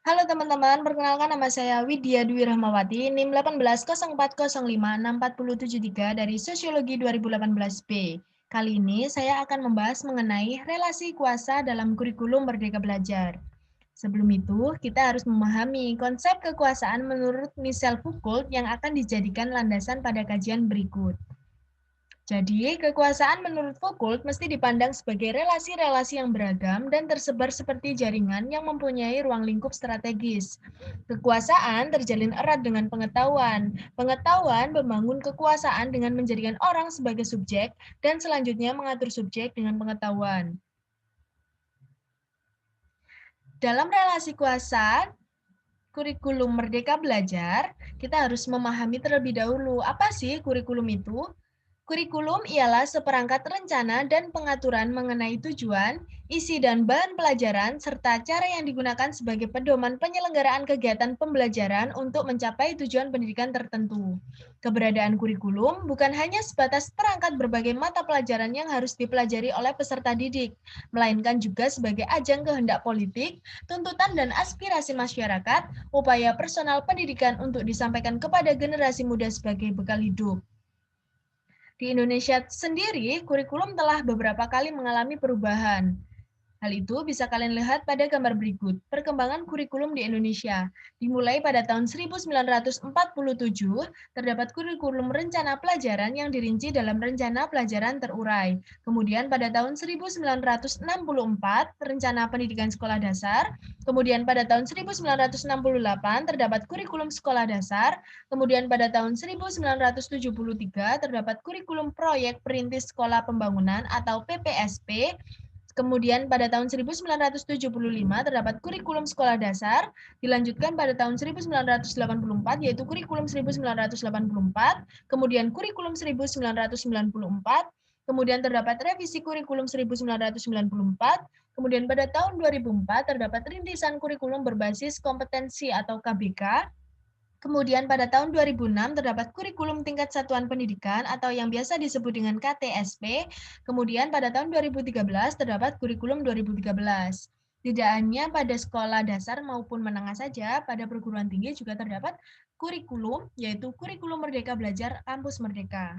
Halo teman-teman, perkenalkan nama saya Widya Dwi Rahmawati, NIM 1804056473 dari Sosiologi 2018B. Kali ini saya akan membahas mengenai relasi kuasa dalam kurikulum Merdeka Belajar. Sebelum itu, kita harus memahami konsep kekuasaan menurut Michel Foucault yang akan dijadikan landasan pada kajian berikut. Jadi, kekuasaan menurut Foucault mesti dipandang sebagai relasi-relasi yang beragam dan tersebar seperti jaringan yang mempunyai ruang lingkup strategis. Kekuasaan terjalin erat dengan pengetahuan. Pengetahuan membangun kekuasaan dengan menjadikan orang sebagai subjek dan selanjutnya mengatur subjek dengan pengetahuan. Dalam relasi kuasa, kurikulum Merdeka Belajar, kita harus memahami terlebih dahulu apa sih kurikulum itu. Kurikulum ialah seperangkat rencana dan pengaturan mengenai tujuan, isi dan bahan pelajaran, serta cara yang digunakan sebagai pedoman penyelenggaraan kegiatan pembelajaran untuk mencapai tujuan pendidikan tertentu. Keberadaan kurikulum bukan hanya sebatas perangkat berbagai mata pelajaran yang harus dipelajari oleh peserta didik, melainkan juga sebagai ajang kehendak politik, tuntutan dan aspirasi masyarakat, upaya personal pendidikan untuk disampaikan kepada generasi muda sebagai bekal hidup. Di Indonesia sendiri, kurikulum telah beberapa kali mengalami perubahan. Hal itu bisa kalian lihat pada gambar berikut. Perkembangan kurikulum di Indonesia. Dimulai pada tahun 1947, terdapat kurikulum rencana pelajaran yang dirinci dalam rencana pelajaran terurai. Kemudian pada tahun 1964, rencana pendidikan sekolah dasar. Kemudian pada tahun 1968, terdapat kurikulum sekolah dasar. Kemudian pada tahun 1973, terdapat kurikulum proyek perintis sekolah pembangunan atau PPSP. Kemudian pada tahun 1975 terdapat kurikulum sekolah dasar, dilanjutkan pada tahun 1984 yaitu kurikulum 1984, kemudian kurikulum 1994, kemudian terdapat revisi kurikulum 1994, kemudian pada tahun 2004 terdapat rintisan kurikulum berbasis kompetensi atau KBK. Kemudian pada tahun 2006 terdapat kurikulum tingkat satuan pendidikan atau yang biasa disebut dengan KTSP. Kemudian pada tahun 2013 terdapat kurikulum 2013. Tidak hanya pada sekolah dasar maupun menengah saja, pada perguruan tinggi juga terdapat kurikulum, yaitu kurikulum Merdeka Belajar Kampus Merdeka.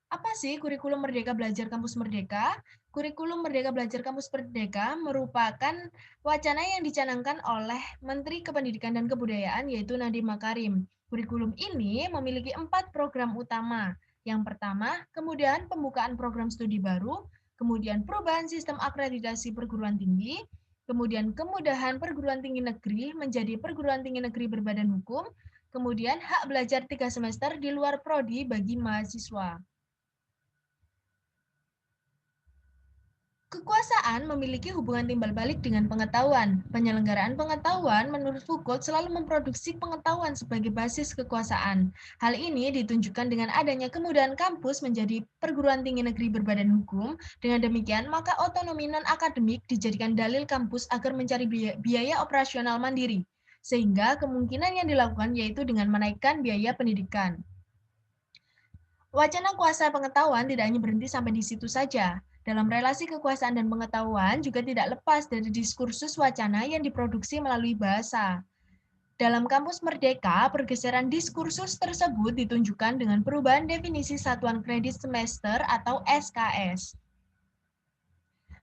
Apa sih kurikulum Merdeka Belajar Kampus Merdeka? Kurikulum Merdeka Belajar Kampus Merdeka merupakan wacana yang dicanangkan oleh Menteri Kependidikan dan Kebudayaan, yaitu Nadiem Makarim. Kurikulum ini memiliki 4 program utama. Yang pertama, kemudahan pembukaan program studi baru, kemudian perubahan sistem akreditasi perguruan tinggi, kemudian kemudahan perguruan tinggi negeri menjadi perguruan tinggi negeri berbadan hukum, kemudian hak belajar 3 semester di luar prodi bagi mahasiswa. Kekuasaan memiliki hubungan timbal balik dengan pengetahuan. Penyelenggaraan pengetahuan menurut Foucault selalu memproduksi pengetahuan sebagai basis kekuasaan. Hal ini ditunjukkan dengan adanya kemudahan kampus menjadi perguruan tinggi negeri berbadan hukum. Dengan demikian, maka otonomi non-akademik dijadikan dalil kampus agar mencari biaya operasional mandiri. Sehingga kemungkinan yang dilakukan yaitu dengan menaikkan biaya pendidikan. Wacana kuasa pengetahuan tidak hanya berhenti sampai di situ saja. Dalam relasi kekuasaan dan pengetahuan juga tidak lepas dari diskursus wacana yang diproduksi melalui bahasa. Dalam Kampus Merdeka, pergeseran diskursus tersebut ditunjukkan dengan perubahan definisi satuan kredit semester atau SKS.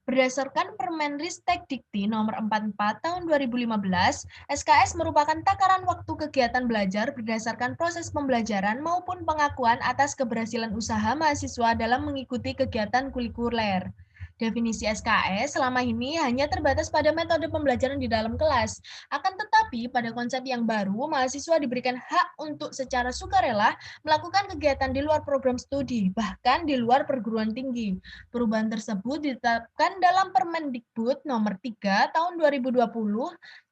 Berdasarkan Permenristek Dikti nomor 44 tahun 2015, SKS merupakan takaran waktu kegiatan belajar berdasarkan proses pembelajaran maupun pengakuan atas keberhasilan usaha mahasiswa dalam mengikuti kegiatan kurikuler. Definisi SKS selama ini hanya terbatas pada metode pembelajaran di dalam kelas. Akan tetapi, pada konsep yang baru, mahasiswa diberikan hak untuk secara sukarela melakukan kegiatan di luar program studi, bahkan di luar perguruan tinggi. Perubahan tersebut ditetapkan dalam Permendikbud nomor 3 tahun 2020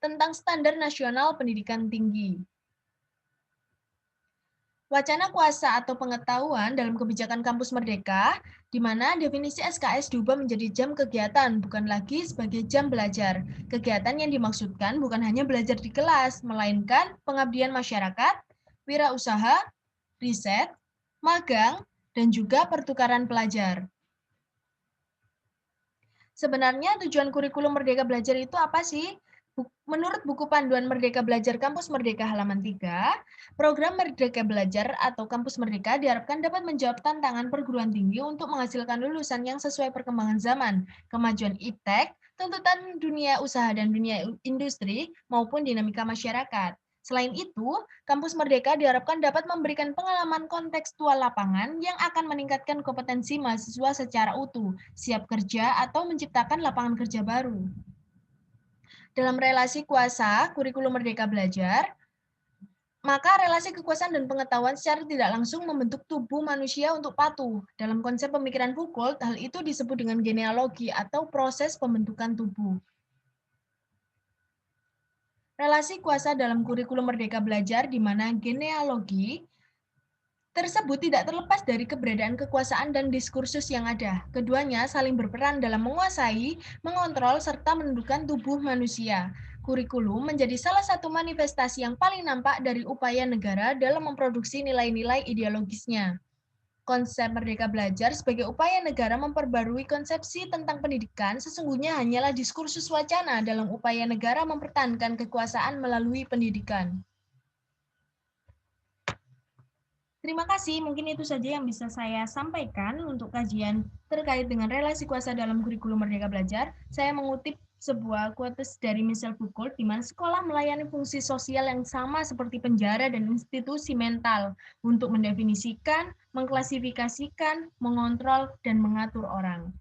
tentang Standar Nasional Pendidikan Tinggi. Wacana kuasa atau pengetahuan dalam kebijakan Kampus Merdeka, di mana definisi SKS diubah menjadi jam kegiatan, bukan lagi sebagai jam belajar. Kegiatan yang dimaksudkan bukan hanya belajar di kelas, melainkan pengabdian masyarakat, wirausaha, riset, magang, dan juga pertukaran pelajar. Sebenarnya tujuan kurikulum Merdeka Belajar itu apa sih? Menurut buku panduan Merdeka Belajar Kampus Merdeka halaman 3, program Merdeka Belajar atau Kampus Merdeka diharapkan dapat menjawab tantangan perguruan tinggi untuk menghasilkan lulusan yang sesuai perkembangan zaman, kemajuan iptek, tuntutan dunia usaha dan dunia industri, maupun dinamika masyarakat. Selain itu, Kampus Merdeka diharapkan dapat memberikan pengalaman kontekstual lapangan yang akan meningkatkan kompetensi mahasiswa secara utuh, siap kerja, atau menciptakan lapangan kerja baru. Dalam relasi kuasa, kurikulum Merdeka Belajar, maka relasi kekuasaan dan pengetahuan secara tidak langsung membentuk tubuh manusia untuk patuh. Dalam konsep pemikiran Foucault, hal itu disebut dengan genealogi atau proses pembentukan tubuh. Relasi kuasa dalam kurikulum Merdeka Belajar di mana genealogi tersebut tidak terlepas dari keberadaan kekuasaan dan diskursus yang ada. Keduanya saling berperan dalam menguasai, mengontrol, serta menentukan tubuh manusia. Kurikulum menjadi salah satu manifestasi yang paling nampak dari upaya negara dalam memproduksi nilai-nilai ideologisnya. Konsep Merdeka Belajar sebagai upaya negara memperbarui konsepsi tentang pendidikan sesungguhnya hanyalah diskursus wacana dalam upaya negara mempertahankan kekuasaan melalui pendidikan. Terima kasih, mungkin itu saja yang bisa saya sampaikan untuk kajian terkait dengan relasi kuasa dalam kurikulum Merdeka Belajar. Saya mengutip sebuah quotes dari Michel Foucault, di mana sekolah melayani fungsi sosial yang sama seperti penjara dan institusi mental untuk mendefinisikan, mengklasifikasikan, mengontrol, dan mengatur orang.